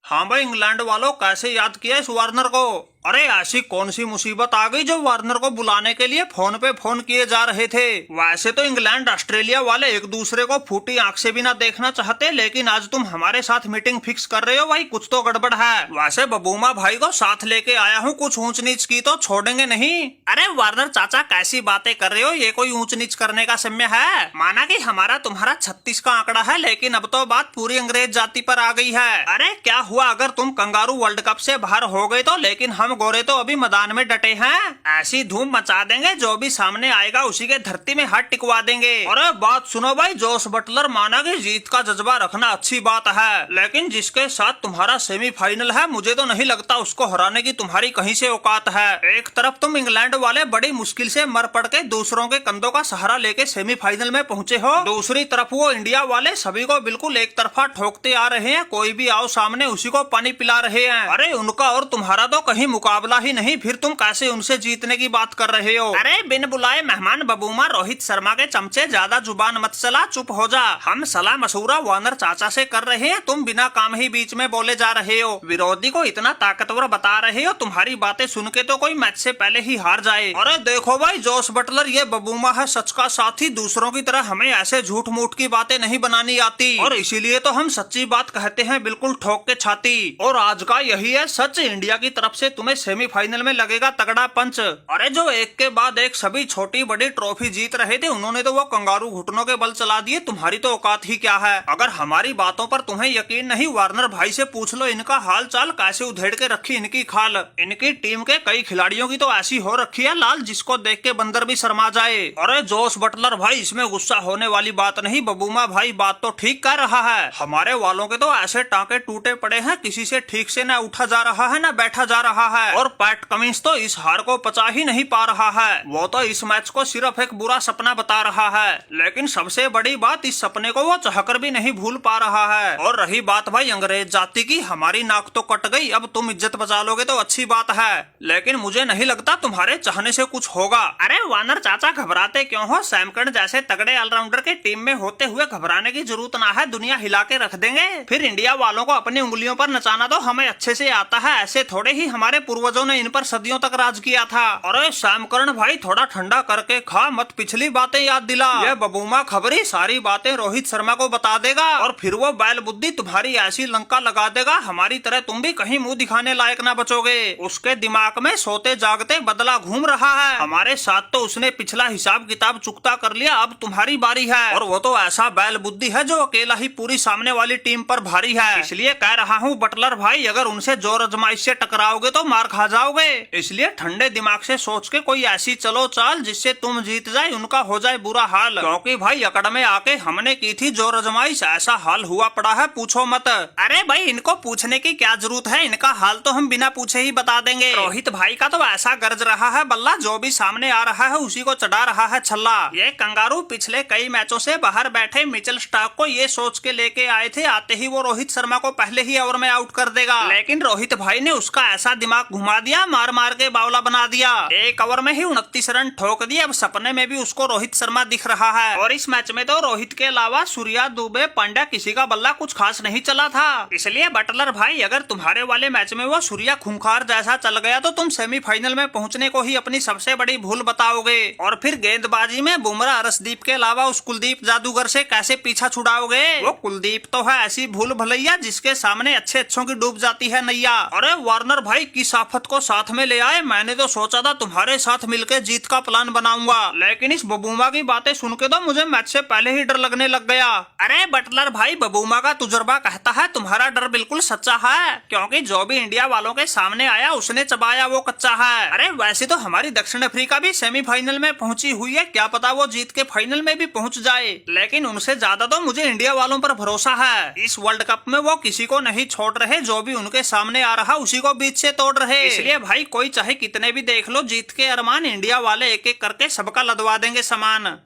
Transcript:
हाँ भाई, इंग्लैंड वालों कैसे याद किया इस वार्नर को। अरे ऐसी कौन सी मुसीबत आ गई जो वार्नर को बुलाने के लिए फोन पे फोन किए जा रहे थे। वैसे तो इंग्लैंड ऑस्ट्रेलिया वाले एक दूसरे को फूटी आंख से भी ना देखना चाहते, लेकिन आज तुम हमारे साथ मीटिंग फिक्स कर रहे हो भाई, कुछ तो गड़बड़ है। वैसे बबूमा भाई को साथ लेके आया हूँ, कुछ ऊंच नीच की तो छोड़ेंगे नहीं। अरे वार्नर चाचा कैसी बातें कर रहे हो, ये कोई ऊंच नीच करने का समय है। माना कि हमारा तुम्हारा 36 का आंकड़ा है, लेकिन अब तो बात पूरी अंग्रेज जाति पर आ गई है। अरे क्या हुआ अगर तुम कंगारू वर्ल्ड कप से बाहर हो गए तो, लेकिन हम गोरे तो अभी मैदान में डटे हैं। ऐसी धूम मचा देंगे, जो भी सामने आएगा उसी के धरती में हाथ टिकवा देंगे। अरे बात सुनो भाई, जोश बटलर, माना कि जीत का जज्बा रखना अच्छी बात है, लेकिन जिसके साथ तुम्हारा सेमीफाइनल है, मुझे तो नहीं लगता उसको हराने की तुम्हारी कहीं से औकात है। एक तरफ तुम इंग्लैंड वाले बड़ी मुश्किल से मर पड़ के दूसरों के कंधों का सहारा लेके सेमीफाइनल में पहुंचे हो, दूसरी तरफ वो इंडिया वाले सभी को बिल्कुल एक तरफा ठोकते आ रहे हैं, कोई भी आओ सामने उसी को पानी पिला रहे हैं। अरे उनका और तुम्हारा तो कहीं मुकाबला ही नहीं, फिर तुम कैसे उनसे जीतने की बात कर रहे हो। अरे बिन बुलाए मेहमान बबूमा, रोहित शर्मा के चमचे, ज्यादा जुबान मत चला, चुप हो जा। हम सलाह मशूरा वार्नर चाचा से कर रहे हैं, तुम बिना काम ही बीच में बोले जा रहे हो। विरोधी को इतना ताकतवर बता रहे हो, तुम्हारी बातें सुन के तो कोई मैच से पहले ही हार जाए। अरे देखो भाई जोश बटलर, ये बबूमा है सच का साथी, दूसरों की तरह हमें ऐसे झूठ मूठ की बातें नहीं बनानी आती, और इसीलिए तो हम सच्ची बात कहते हैं, बिल्कुल ठोक के छाती। और आज का यही है सच, इंडिया की तरफ से तुम्हें सेमीफाइनल में लगेगा तगड़ा पंच। अरे जो एक के बाद एक सभी छोटी बड़ी ट्रॉफी जीत रहे थे, उन्होंने तो वो कंगारू घुटनों के बल चला दिए, तुम्हारी तो औकात ही क्या है। अगर हमारी बातों पर तुम्हें यकीन नहीं, वार्नर भाई से पूछ लो इनका हाल चाल, कैसे उधेड़ के रखी इनकी खाल। इनकी टीम के कई खिलाड़ियों की तो ऐसी हो रखी है लाल, जिसको देख के बंदर भी शर्मा जाए। अरे जोश बटलर भाई, इसमें गुस्सा होने वाली बात नहीं, बबूमा भाई बात तो ठीक कह रहा है। हमारे वालों के तो ऐसे टांके टूटे पड़े हैं, किसी से ठीक से न उठा जा रहा है न बैठा जा रहा है, और पैट कमिंस तो इस हार को पचा ही नहीं पा रहा है। वो तो इस मैच को सिर्फ एक बुरा सपना बता रहा है, लेकिन सबसे बड़ी बात, इस सपने को वो चाहकर भी नहीं भूल पा रहा है। और रही बात भाई अंग्रेज जाति की, हमारी नाक तो कट गई, अब तुम इज्जत बचा लोगे तो अच्छी बात है, लेकिन मुझे नहीं लगता तुम्हारे चाहने से कुछ होगा। अरे वार्नर चाचा घबराते क्यों हो, सैमकर्न जैसे तगड़े ऑलराउंडर के टीम में होते हुए घबराने की जरूरत ना है, दुनिया हिला के रख देंगे। फिर इंडिया वालों को अपनी उंगलियों पर नचाना तो हमें अच्छे से आता है, ऐसे थोड़े ही हमारे पूर्वजों ने इन पर सदियों तक राज किया था। अरे सैमकर्न भाई थोड़ा ठंडा करके खा, मत पिछली बातें याद दिला। ये बबूमा खबरी सारी बातें रोहित शर्मा को बता देगा, और फिर वो बैल बुद्धि तुम्हारी ऐसी लंका लगा देगा, हमारी तरह तुम भी कहीं मुंह दिखाने लायक ना बचोगे। उसके दिमाग में सोते जागते बदला घूम रहा है, हमारे साथ तो उसने पिछला हिसाब किताब चुकता कर लिया, अब तुम्हारी बारी है। और वो तो ऐसा बैल बुद्धि है जो अकेला ही पूरी सामने वाली टीम पर भारी है, इसलिए कह रहा हूँ बटलर भाई, अगर उनसे जोर आजमाइश से टकराओगे तो मार खा जाओगे। इसलिए ठंडे दिमाग से सोच के कोई ऐसी चलो चाल जिससे तुम जीत जाए, उनका हो जाए बुरा हाल, क्योंकि भाई अकड़ में आके हमने की थी जोर आजमाइश, ऐसा हाल हुआ पड़ा है पूछो मत। अरे भाई इनको पूछने की क्या जरूरत है, इनका हाल तो हम बिना पूछे ही बता देंगे। रोहित भाई का तो ऐसा गरज रहा है बल्ला, जो भी सामने आ रहा है उसी को चढ़ा रहा है छल्ला। ये कंगारू पिछले कई मैचों से बाहर बैठे मिचेल स्टार्क को ये सोच के लेके आए थे, आते ही वो रोहित शर्मा को पहले ही ओवर में आउट कर देगा, लेकिन रोहित भाई ने उसका ऐसा दिमाग घुमा दिया, मार मार के बावला बना दिया, एक ओवर में ही 29 रन ठोक दिए। अब सपने में भी उसको रोहित शर्मा दिख रहा है, और इस मैच में तो रोहित के अलावा सूर्या, दुबे, पांड्या किसी का बल्ला कुछ खास नहीं चला था। इसलिए बटलर भाई अगर तुम्हारे वाले मैच में वो सूर्या खूंखार जैसा चल गया तो तुम सेमीफाइनल में पहुंचने को ही अपनी सबसे बड़ी भूल बताओगे, और फिर गेंदबाजी में बुमराह, अर्शदीप के अलावा उस कुलदीप जादूगर से कैसे पीछा छुड़ाओगे। वो कुलदीप तो है ऐसी भूल भलैया जिसके सामने अच्छे अच्छों की डूब जाती है नैया। अरे वार्नर भाई किस आफत को साथ में ले आए, मैंने तो सोचा था तुम्हारे साथ मिलकर जीत का प्लान बनाऊंगा, लेकिन इस बबूमा की बातें सुन के तो मुझे मैच से पहले ही डर लगने लग गया। अरे बटलर भाई बबूमा का तजुर्बा कहता है तुम्हारा डर बिल्कुल सच्चा है, क्योंकि जो भी इंडिया वालों के सामने आया उसने चबाया वो कच्चा है। अरे वैसे तो हमारी दक्षिण अफ्रीका भी सेमीफाइनल में पहुंची हुई है, क्या पता वो जीत के फाइनल में भी पहुंच जाए, लेकिन उनसे ज्यादा तो मुझे इंडिया वालों पर भरोसा है। इस वर्ल्ड कप में वो किसी को नहीं छोड़ रहे, जो भी उनके सामने आ रहा उसी को बीच से तोड़ रहे। इसलिए भाई कोई चाहे कितने भी देख लो, जीत के अरमान इंडिया वाले एक एक करके सबका लदवा देंगे सामान।